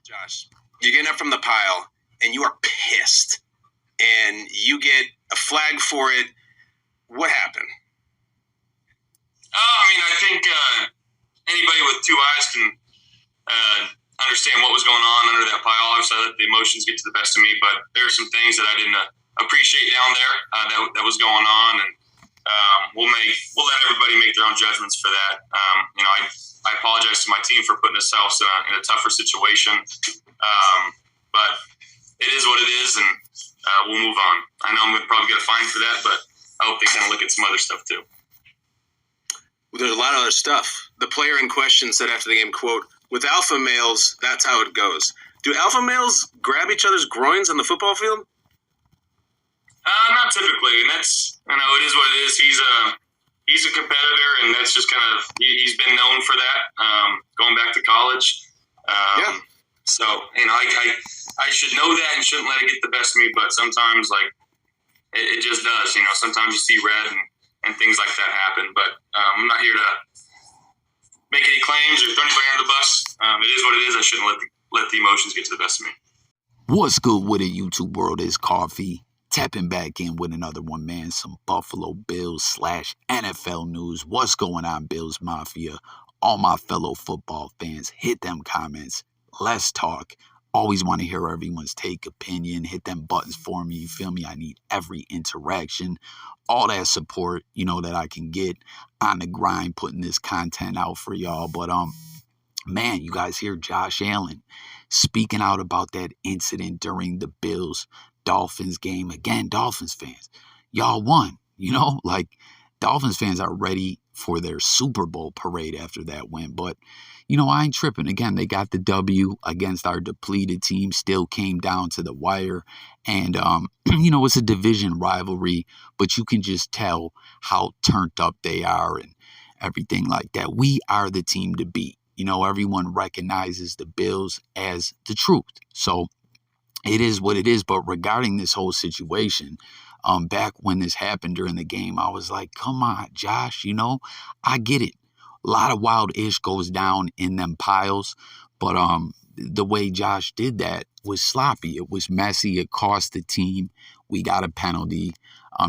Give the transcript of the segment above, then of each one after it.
Josh, you're getting up from the pile and you are pissed and you get a flag for it. What happened? I think anybody with two eyes can understand what was going on under that pile. Obviously, I let the emotions get to the best of me, but there are some things that I didn't appreciate down there that was going on, and we'll let everybody make their own judgments for that. I apologize to my team for putting ourselves in a tougher situation, but it is what it is, and we'll move on. I know I'm going to probably get a fine for that, but I hope they kind of look at some other stuff too. Well, there's a lot of other stuff. The player in question said after the game, quote, "With alpha males, that's how it goes." Do alpha males grab each other's groins on the football field? Not typically, and that's, it is what it is. He's a competitor, and that's just kind of, he's been known for that, going back to college. Yeah. So, I should know that and shouldn't let it get the best of me, but sometimes, it just does. Sometimes you see red and things like that happen, but I'm not here to make any claims or throw anybody under the bus. It is what it is. I shouldn't let the emotions get to the best of me. What's good with it, YouTube world? Is Coffee tapping back in with another one, man. Some Buffalo Bills / NFL news. What's going on, Bills Mafia? All my fellow football fans, hit them comments. Let's talk. Always want to hear everyone's opinion. Hit them buttons for me. You feel me? I need every interaction. All that support, that I can get on the grind, putting this content out for y'all. But, man, you guys hear Josh Allen speaking out about that incident during the Bills-Dolphins game. Again, Dolphins fans, y'all won, Dolphins fans are ready for their Super Bowl parade after that win. But, I ain't tripping. Again, they got the W against our depleted team, still came down to the wire. And, it's a division rivalry, but you can just tell how turned up they are and everything like that. We are the team to beat. Everyone recognizes the Bills as the truth. So it is what it is. But regarding this whole situation, back when this happened during the game, I was like, come on, Josh, I get it. A lot of wild-ish goes down in them piles, but the way Josh did that was sloppy. It was messy. It cost the team. We got a penalty.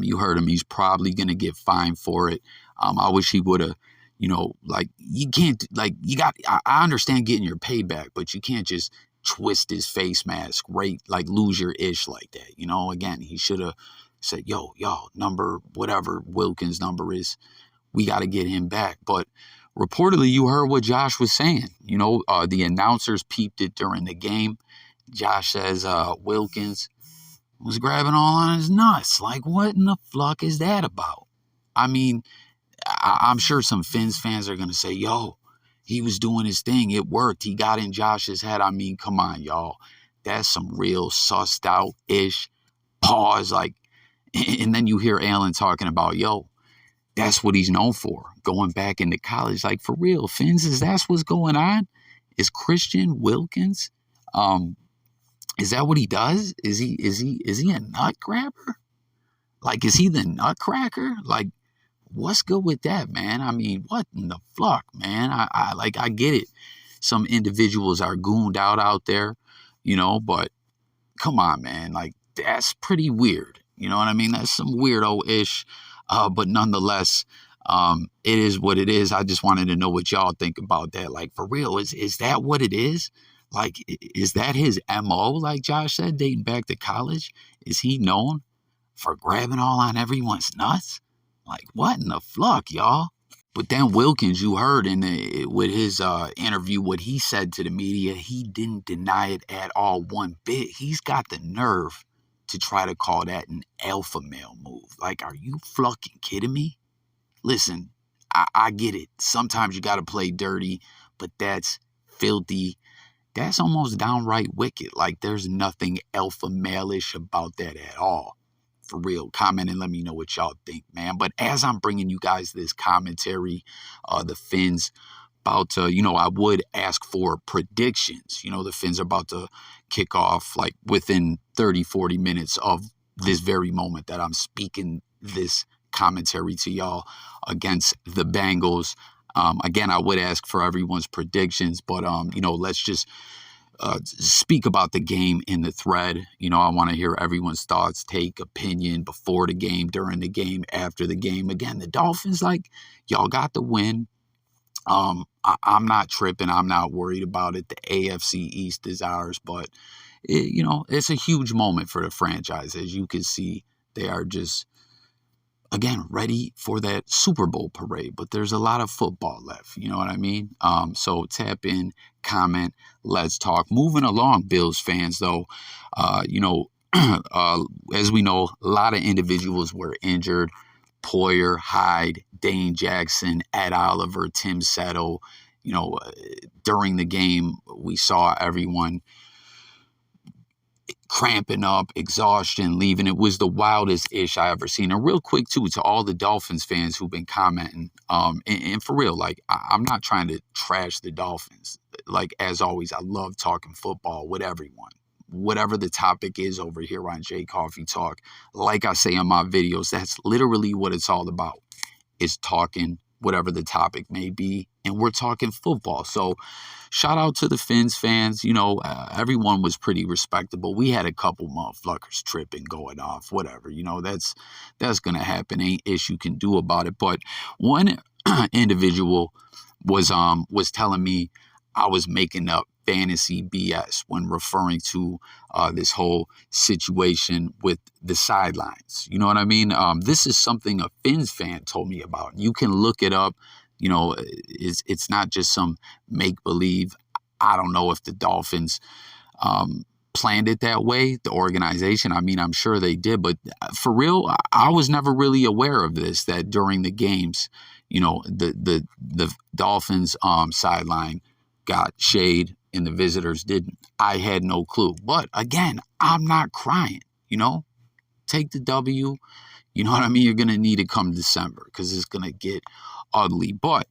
You heard him. He's probably going to get fined for it. I wish he would have, you can't, I understand getting your payback, but you can't just twist his face mask, right? Lose your ish like that. Again, he should have said, yo, number, whatever Wilkins' number is, we got to get him back. But reportedly, you heard what Josh was saying. The announcers peeped it during the game. Josh says Wilkins was grabbing all on his nuts. What in the fuck is that about? I'm sure some Fins fans are going to say, yo, he was doing his thing. It worked. He got in Josh's head. Come on, y'all. That's some real sussed out-ish pause. And then you hear Allen talking about, yo, that's what he's known for, going back into college. For real, Fins, is that what's going on? Is Christian Wilkins, is that what he does? Is he a nut grabber? Is he the nutcracker? What's good with that, man? What in the fuck, man? I get it. Some individuals are gooned out there, but come on, man. That's pretty weird. You know what I mean? That's some weirdo-ish. But nonetheless, it is what it is. I just wanted to know what y'all think about that. For real, is that what it is? Is that his MO, like Josh said, dating back to college? Is he known for grabbing all on everyone's nuts? What in the fuck, y'all? But then Wilkins, you heard with his interview, what he said to the media, he didn't deny it at all one bit. He's got the nerve to try to call that an alpha male move. Are you fucking kidding me? Listen, I get it. Sometimes you got to play dirty, but that's filthy. That's almost downright wicked. There's nothing alpha male-ish about that at all. For real, comment and let me know what y'all think, man. But as I'm bringing you guys this commentary, the Fins about to, I would ask for predictions. The Fins are about to kick off within 30, 40 minutes of this very moment that I'm speaking this commentary to y'all against the Bengals. Again, I would ask for everyone's predictions, but, let's just speak about the game in the thread. You know, I want to hear everyone's thoughts, take, opinion before the game, during the game, after the game. Again, the Dolphins, like, y'all got the win. I'm not tripping. I'm not worried about it. The AFC East is ours, but it's a huge moment for the franchise. As you can see, they are just, again, ready for that Super Bowl parade, but there's a lot of football left. You know what I mean? So tap in, comment, let's talk. Moving along, Bills fans, though, as we know, a lot of individuals were injured. Poyer, Hyde, Dane Jackson, Ed Oliver, Tim Settle. During the game, we saw everyone cramping up, exhaustion, leaving. It was the wildest ish I ever seen. And real quick, too, to all the Dolphins fans who've been commenting, and for real, like, I'm not trying to trash the Dolphins. Like, as always, I love talking football with everyone. Whatever the topic is over here on J Coffee Talk, like I say in my videos, that's literally what it's all about, is talking whatever the topic may be. And we're talking football. So shout out to the Fins fans. Everyone was pretty respectable. We had a couple motherfuckers tripping, going off, whatever. That's going to happen. Ain't ish you can do about it. But one individual was telling me I was making up fantasy BS when referring to this whole situation with the sidelines. You know what I mean? This is something a Fins fan told me about. You can look it up. It's not just some make-believe. I don't know if the Dolphins planned it that way, the organization. I mean, I'm sure they did, but for real, I was never really aware of this, that during the games, the Dolphins sideline got shade and the visitors didn't. I had no clue. But again, I'm not crying, take the W. You know what I mean? You're going to need it come December because it's going to get ugly. But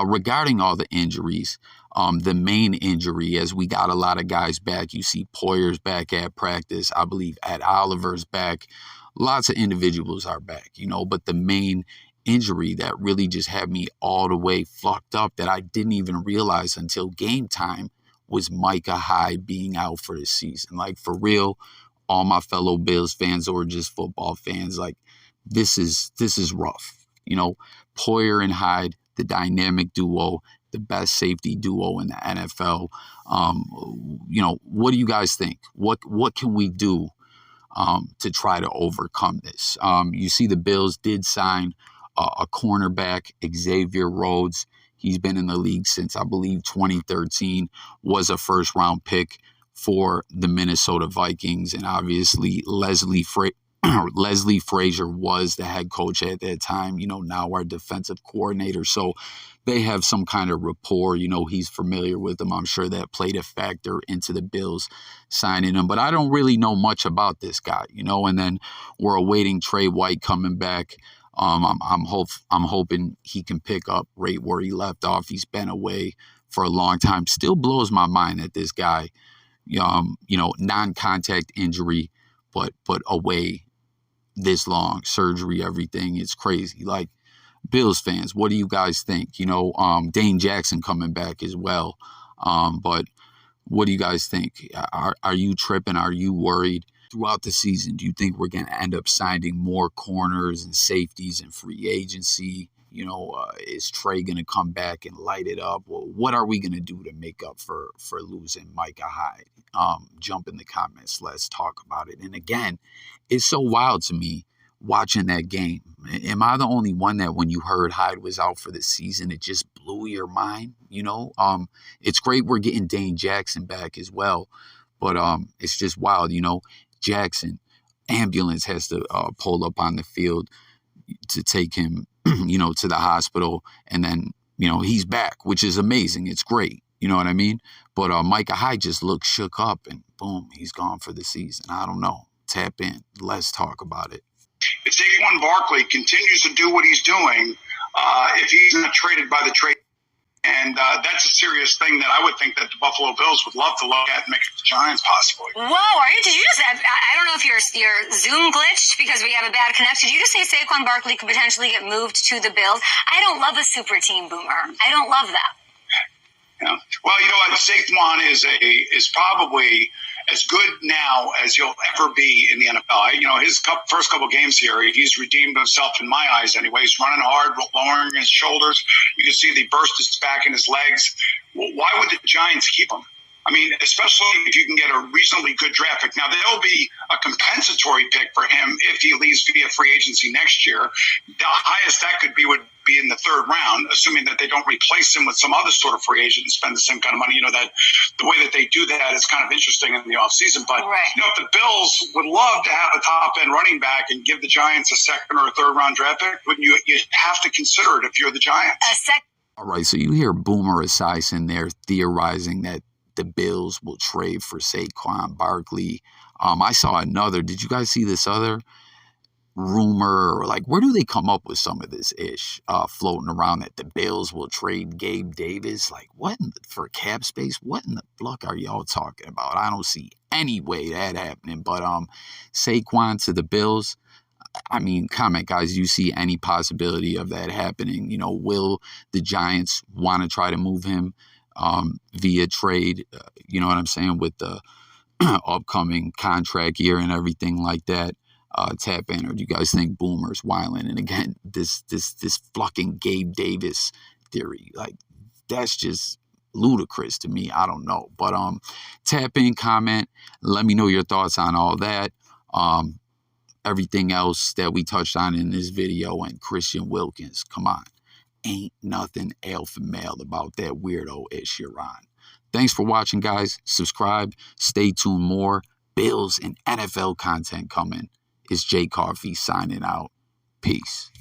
regarding all the injuries, the main injury, as we got a lot of guys back, you see Poyer's back at practice. I believe Ed Oliver's back. Lots of individuals are back, but the main injury that really just had me all the way fucked up, that I didn't even realize until game time, was Micah Hyde being out for the season. Like, for real, all my fellow Bills fans or just football fans, like, this is rough. Poyer and Hyde, the dynamic duo, the best safety duo in the NFL. What do you guys think? What can we do to try to overcome this? You see the Bills did sign a cornerback, Xavier Rhodes. He's been in the league since, I believe, 2013, was a first-round pick for the Minnesota Vikings. And obviously, Leslie Frazier was the head coach at that time, now our defensive coordinator. So they have some kind of rapport. He's familiar with them. I'm sure that played a factor into the Bills signing him. But I don't really know much about this guy, and then we're awaiting Trey White coming back. I'm hoping he can pick up right where he left off. He's been away for a long time. Still blows my mind that this guy, non-contact injury, but away this long, surgery, everything. It's crazy. Like, Bills fans, what do you guys think? Dane Jackson coming back as well. But what do you guys think? Are you tripping? Are you worried? Throughout the season, do you think we're going to end up signing more corners and safeties in free agency? Is Trey going to come back and light it up? Well, what are we going to do to make up for losing Micah Hyde? Jump in the comments. Let's talk about it. And again, it's so wild to me watching that game. Am I the only one that when you heard Hyde was out for the season, it just blew your mind? It's great we're getting Dane Jackson back as well, but it's just wild, Jackson, ambulance has to pull up on the field to take him, to the hospital. And then, he's back, which is amazing. It's great. You know what I mean? But Micah Hyde just looked shook up and boom, he's gone for the season. I don't know. Tap in. Let's talk about it. If Saquon Barkley continues to do what he's doing, if he's not traded by the trade, and that's a serious thing that I would think that the Buffalo Bills would love to look at and make it the Giants possibly. Whoa, did you just I don't know if your Zoom glitched because we have a bad connection. Did you just say Saquon Barkley could potentially get moved to the Bills? I don't love a super team, Boomer. I don't love that. Yeah. Well, you know what? Saquon is probably as good now as he'll ever be in the NFL. You know, his first couple games here, he's redeemed himself in my eyes anyway. He's running hard, lowering his shoulders. You can see the burst his back and his legs. Why would the Giants keep him? I mean, especially if you can get a reasonably good draft pick. Now, there'll be a compensatory pick for him if he leaves via free agency next year. The highest that could be would be in the third round, assuming that they don't replace him with some other sort of free agent and spend the same kind of money. You know, that the way that they do that is kind of interesting in the offseason. But, you know, if the Bills would love to have a top-end running back and give the Giants a second or a third-round draft pick, wouldn't you? You have to consider it if you're the Giants. All right, so you hear Boomer Esiason there theorizing that the Bills will trade for Saquon Barkley. I saw another. Did you guys see this other rumor? Or like, where do they come up with some of this ish floating around that the Bills will trade Gabe Davis? Like, what for cap space? What in the fuck are y'all talking about? I don't see any way that happening. But Saquon to the Bills. I mean, comment, guys. Do you see any possibility of that happening? You know, will the Giants want to try to move him via trade? You know what I'm saying, with the upcoming contract year and everything like that. Tap in, or do you guys think Boomer's wilding? And again, this fucking Gabe Davis theory, like, that's just ludicrous to me. I don't know, but tap in, comment, let me know your thoughts on all that. Everything else that we touched on in this video, and Christian Wilkins, come on, ain't nothing alpha male about that weirdo ish you're on. Thanks for watching, guys. Subscribe, stay tuned, more Bills and NFL content coming. It's Jay Coffee signing out. Peace.